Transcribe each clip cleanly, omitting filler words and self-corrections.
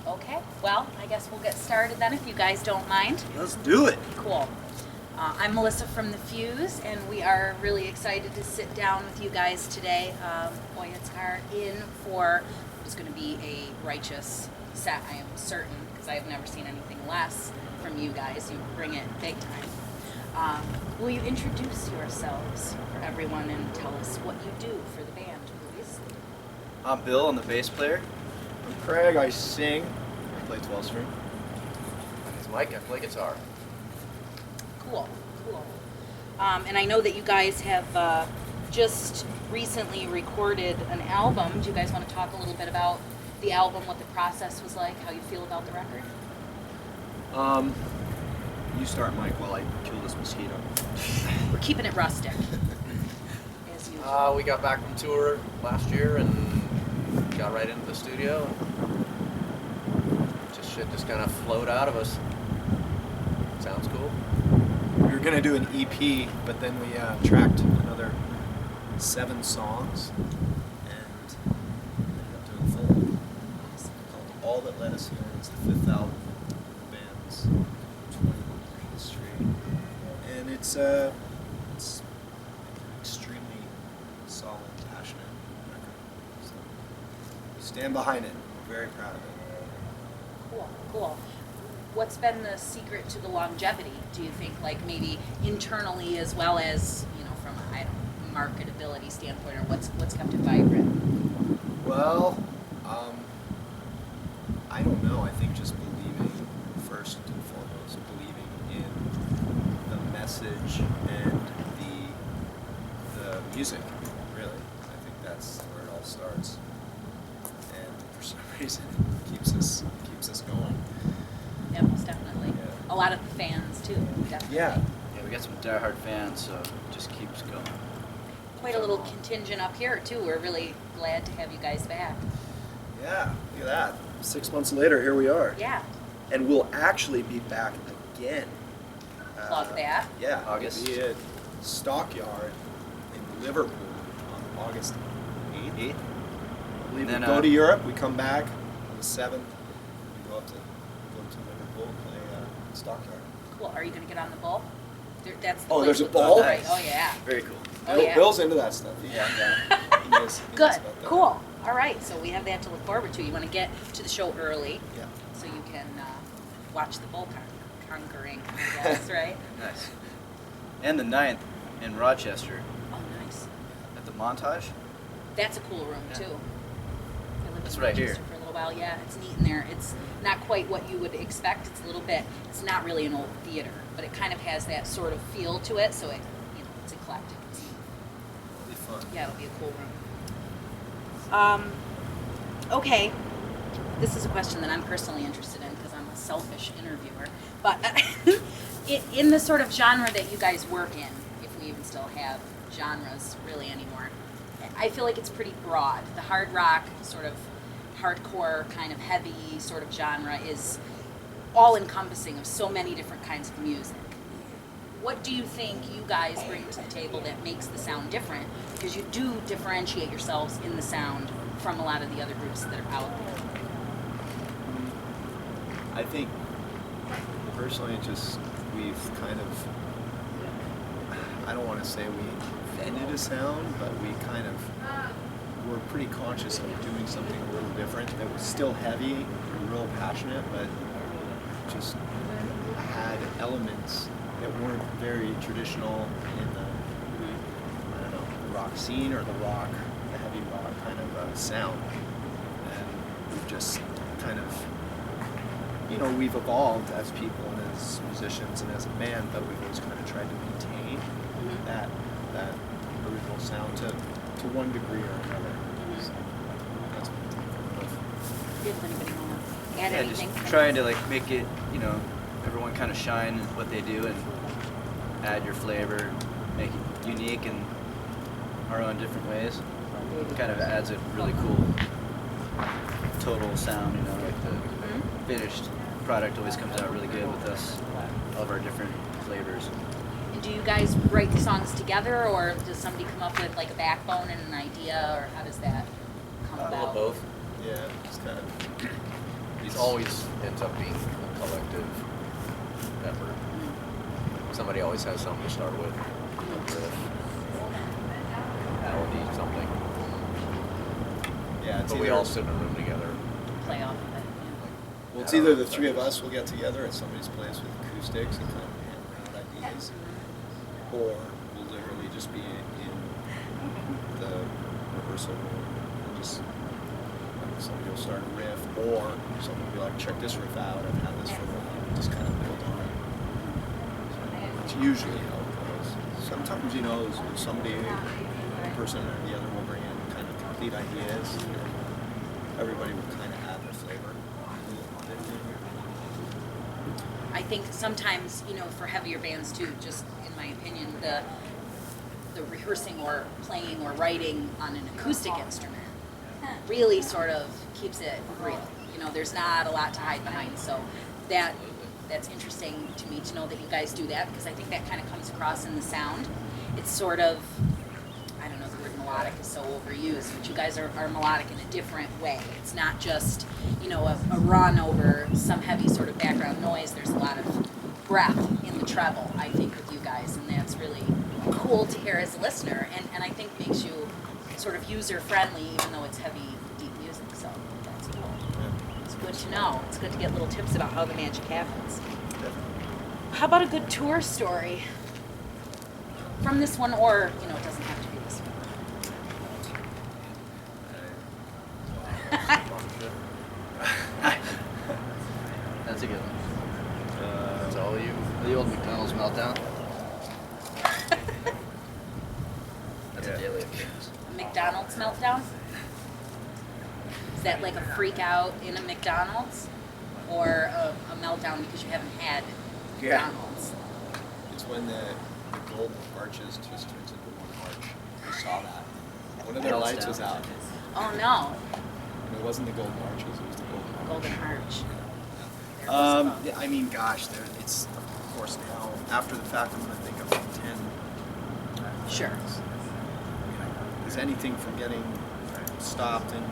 Okay, well, I guess we'll get started then if you guys don't mind. Let's do it. Cool. I'm Melissa from the Fuze, and we are really excited to sit down with you guys today. Boy, it's in for what is going to be a righteous set, I am certain, because I have never seen anything less from you guys. You bring it big time. Will you introduce yourselves for everyone and tell us what you do for the band, please? I'm Bill, I'm the bass player. I'm Craig, I sing. I play 12 string. It's Mike, I play guitar. Cool. And I know that you guys have just recently recorded an album. Do you guys want to talk a little bit about the album, what the process was like, how you feel about the record? You start, Mike, while I kill this mosquito. We're keeping it rustic, as usual. We got back from tour last year and got right into the studio. Shit just kind of flowed out of us. Sounds cool. We were gonna do an EP, but then we tracked another 7 songs and ended up doing full. It's called All That Let Us In. It's the 5th album of the band's 21-year history, and it's extremely solid, passionate record. So we stand behind it. We're very proud of it. Cool. What's been the secret to the longevity, do you think, like maybe internally as well as, from a marketability standpoint, or what's kept it vibrant? Well, I don't know. I think just believing, first and foremost, believing in the message and the music, really. I think that's where it all starts. And for some reason, it keeps us going. Yeah, most definitely. Yeah. A lot of the fans, too, definitely. Yeah. Yeah, we got some diehard fans, so it just keeps going. Quite a little contingent up here, too. We're really glad to have you guys back. Yeah, look at that. 6 months later, here we are. Yeah. And we'll actually be back again. Plug that. Yeah, August. We'll be at Stockyard in Liverpool on August 8th. I believe Then, we go to Europe, we come back on the 7th, we go up to Liverpool and play Stockyard. Cool. Are you going to get on the bull? That's the Oh, place there's a with ball? the- Right. Oh, yeah. Very cool. Oh, Bill- yeah. Bill's into that stuff. Yeah. He knows Good. about that. Cool. All right. So we have that to look forward to. You want to get to the show early Yeah. so you can watch the bull conquering, I guess, right? Nice. And the 9th in Rochester Oh, nice. at the Montage. That's a cool room, Yeah. too. I lived That's in right here. Rochester for a little while. Yeah, it's neat in there. It's not quite what you would expect. It's a little bit, it's not really an old theater, but it kind of has that sort of feel to it, so it's eclectic. It's neat. It'll be fun. Yeah, it'll be a cool room. Okay, this is a question that I'm personally interested in because I'm a selfish interviewer. But in the sort of genre that you guys work in, if we even still have genres really anymore, I feel like it's pretty broad. The hard rock, sort of hardcore, kind of heavy sort of genre is all-encompassing of so many different kinds of music. What do you think you guys bring to the table that makes the sound different? Because you do differentiate yourselves in the sound from a lot of the other groups that are out there. I think, personally, we've kind of, I don't want to say we invented a sound, but we're pretty conscious of doing something a little different that was still heavy and real passionate, but just had elements that weren't very traditional in the, I don't know, the rock scene or the heavy rock kind of sound. And we've just kind of, we've evolved as people and as musicians and as a band, but we've always kind of tried to maintain that original sound to one degree or another. So that's what I'm thinking of. Does anybody want to add Yeah, anything? just trying to make it, everyone kind of shine in what they do and add your flavor, make it unique in our own different ways. Kind of adds a really cool total sound, like the finished product always comes out really good with us, all of our different flavors. And do you guys write the songs together, or does somebody come up with like a backbone and an idea, or how does that come A little about? both. Yeah, just kind of. It's always ends up being a collective effort. Somebody always has something to start with. Riff, melody, something. Yeah, it's But we either, all sit in a room together. Play off of it. well, it's either the three of us will get together at somebody's place with acoustics and kind of hammer out ideas, or we'll literally just be in the rehearsal room and just somebody will start a riff, or somebody will be like, check this riff out, I've had this for a while, and just kind of build on it. It's usually how it goes. Sometimes, you know, somebody, one person or the other will bring in kind of complete ideas. Everybody will kind of add their flavor. I think sometimes, you know, for heavier bands too, just in my opinion, the rehearsing or playing or writing on an acoustic instrument really sort of keeps it real. You know, there's not a lot to hide behind. So that's interesting to me to know that you guys do that, because I think that kind of comes across in the sound. It's sort of, I don't know, the word melodic is so overused, but you guys are melodic in a different way. It's not just, you know, a run over some heavy sort of background noise. There's a lot of breath in the treble, I think, with you guys, and that's really cool to hear as a listener, and I think makes you sort of user-friendly, even though it's heavy, deep music, so that's cool. It's good to know. It's good to get little tips about how the magic happens. How about a good tour story? From this one, or, you know, it doesn't have to be this one. That's a good one. It's all you. The old McDonald's meltdown. That's Yeah. a daily occurrence. A McDonald's meltdown? Is that like a freak out in a McDonald's? Or a meltdown because you haven't had Yeah. McDonald's? It's when the golden arches just turns into one arch. I saw that. One of their Melts lights down. was out. Oh no, And it wasn't the golden arches, it was the golden arch. Golden Arch. There goes Yeah, I mean, gosh, it's, of course, now, after the fact, I'm going to think of 10. Sure. Is anything from getting stopped in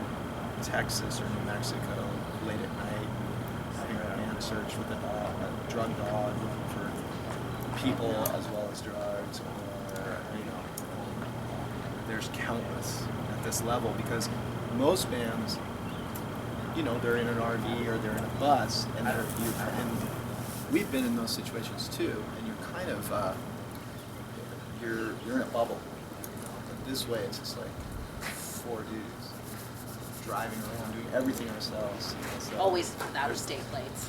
Texas or New Mexico late at night, having a man search with a drug dog looking for people as well as drugs, or, you know, there's countless at this level, because most bands, you know, they're in an RV or they're in a bus, and we've been in those situations too, and you're kind of you're in a bubble. But this way, it's just like 4 dudes driving around doing everything ourselves. You know, so Always with out-of-state plates.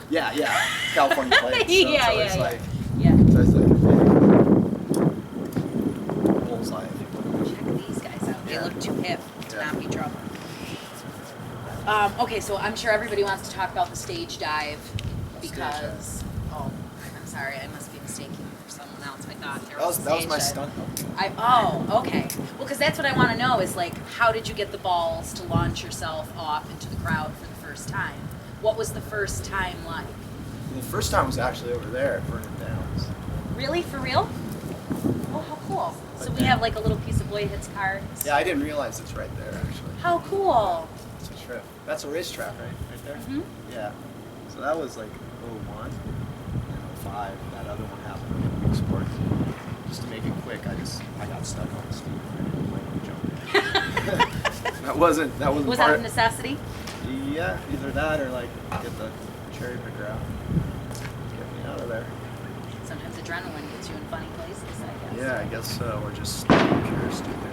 Yeah. Yeah, California plates. So, Yeah, so yeah, it's yeah. like, Yeah. so it's like a big bullseye, if you will. Check these guys out. They Yeah. look too hip to Yeah. not be trouble. Okay, so I'm sure everybody wants to talk about the stage dive because, oh, I'm sorry, I must be mistaken for someone else. I thought there was a That was stage my dive. stunt. Okay. Well, because that's what I want to know is like, how did you get the balls to launch yourself off into the crowd for the first time? What was the first time like? The first time was actually over there at Vernon Downs. Really? For real? Oh, how cool. So Like we that. have like a little piece of Boy Hits cards. Yeah, I didn't realize it's right there, actually. How cool. It's a trip. That's a racetrack, right? Right there? Mhm. Yeah. So that was like 01 and 05. That other one happened in Big Sports. Just to make it quick, I got stuck on the Steve. I didn't like to jump in. that wasn't Was part that a necessity? Yeah, either that or like get the cherry picker out. Get me out of there. Sometimes adrenaline gets you in funny places, I guess. Yeah, I guess so. Or just pure stupidity.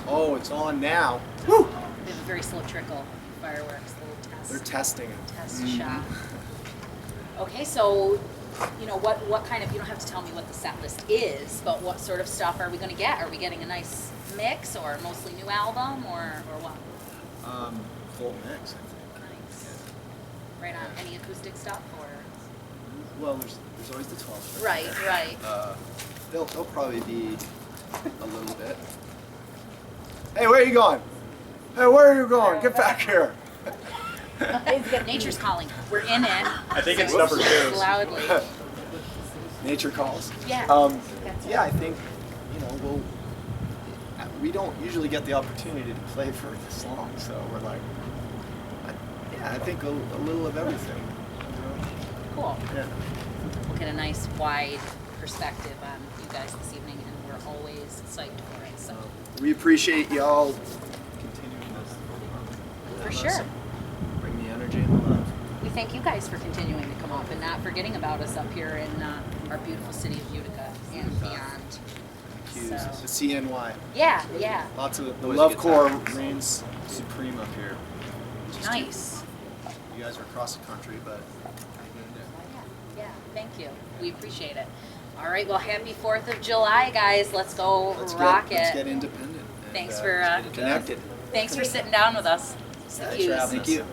Oh, it's on now. Woo! They have a very slow trickle of fireworks, little test. They're testing it. Test Mhm. shot. Okay, so, you know, what kind of, you don't have to tell me what the set list is, but what sort of stuff are we going to get? Are we getting a nice mix or mostly new album or what? Full mix, I think. Nice. Right on. Any acoustic stuff or? Well, there's always the 12. Right. They'll probably be a little bit. Hey, where are you going? Hey, where are you going? Get back here. Nature's calling. We're in it. I think it's So number 2. Loudly. Nature calls. Yeah. That's Yeah, I think, you know, we don't usually get the opportunity to play for this long, so we're like, Yeah, I think a little of everything. Cool. Yeah. We'll get a nice wide perspective on you guys this evening, and we're always psyched for it. So We appreciate y'all continuing this. For with sure. us and bring the energy and the love. we thank you guys for continuing to come up and not forgetting about us up here in our beautiful city of Utica and beyond. So, The CNY. yeah, yeah. Lots of the Always a love good core time. reigns supreme up here. Just Nice. You guys are across the country, but Yeah, thank you. We appreciate it. All right, well, happy 4th of July, guys. Let's go rock let's it. get independent. And, Thanks for connected. thanks for sitting down with us. Thanks for having us. Thank you.